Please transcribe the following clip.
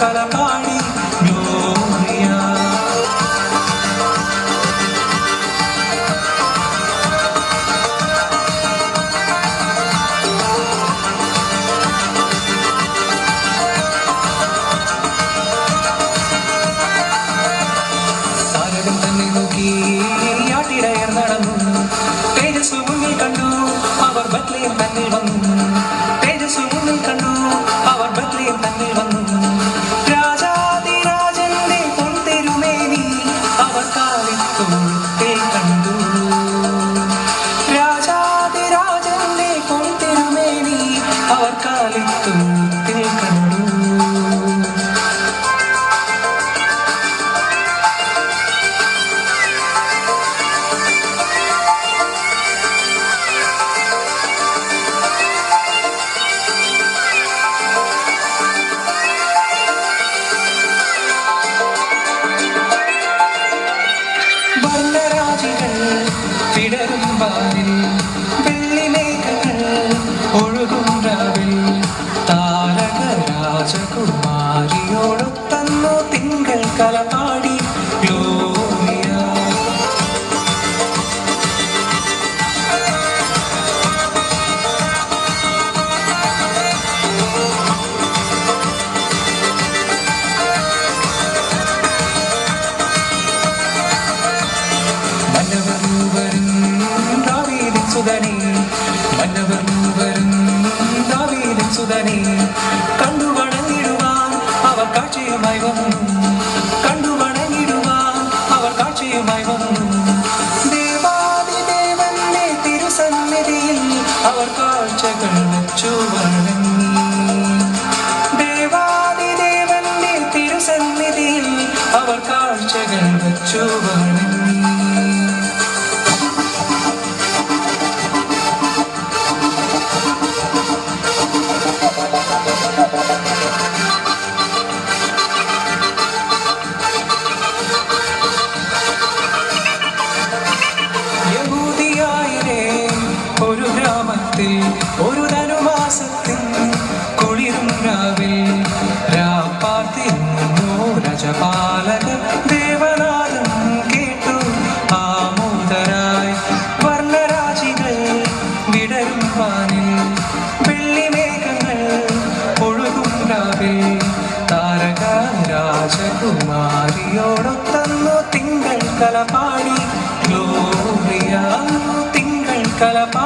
കലപാടി Gloria. താരകം തന്നെ നോക്കി ആട്ടിടയർ നടന്നു. തേജസ് മുന്നിൽ കണ്ടു അവർ ബത്ലഹേം തന്നിൽ വന്നു. തേജസ് മുന്നിൽ കണ്ടു അവർ ബത്ലഹേം തന്നിൽ വന്നു. രാജാതിരാജന്റെ പൊൻതിരുമേനി അവർ കാലിത്തൊഴുത്തിൽ കണ്ടു. രാജാതിരാജന്റെ പൊൻതിരുമേനി അവർ കാലിത്തൊഴുത്തിൽ കണ്ടു. വർണ്ണരാജികൾ വിടരും വാനിൽ, വെള്ളിമേഘങ്ങൾ ഒഴുകും രാവിൽ. താരക രാജകുമാരിയോടൊത്തന്നു തിങ്കൾ കലപാടി ഗ്ലോറിയ. മന്നവർ മൂവരും ദാവീദിൻ സുതനേ, മന്നവർ മൂവരും ദാവീദിൻ സുതനേ. കണ്ടു വണങ്ങിടുവാൻ അവർ കാഴ്ചയുമായി വന്നു. കണ്ടു വണങ്ങിടുവാൻ അവർ കാഴ്ചയുമായി വന്നു. ദേവാദിദേവന്റെ തിരുസന്നിധിയിൽ അവർ കാഴ്ചകൾ വെച്ചു വണങ്ങി. ദേവാദിദേവന്റെ തിരുസന്നിധിയിൽ അവർ കാഴ്ചകൾ വെച്ചു വണങ്ങി. യഹൂദിയായിലെ ഒരു ഗ്രാമത്തിൽ ഒരു ധനുമാസത്തിൽ കുളിരും രാവിൽ രാപ്പാർത്തിരുന്നു രജപാലകർ. ദേവനാദം കേട്ടു ആമോദരായി. വർണ്ണരാജികൾ വിടരും വാനിൽ, വെള്ളിമേഘങ്ങൾ ഒഴുകും രാവിൽ. താരക രാജകുമാരിയോടൊത്തന്നു തിങ്കൾ കലപാടി ഗ്ലോറിയ. തിങ്കൾ കലപാടി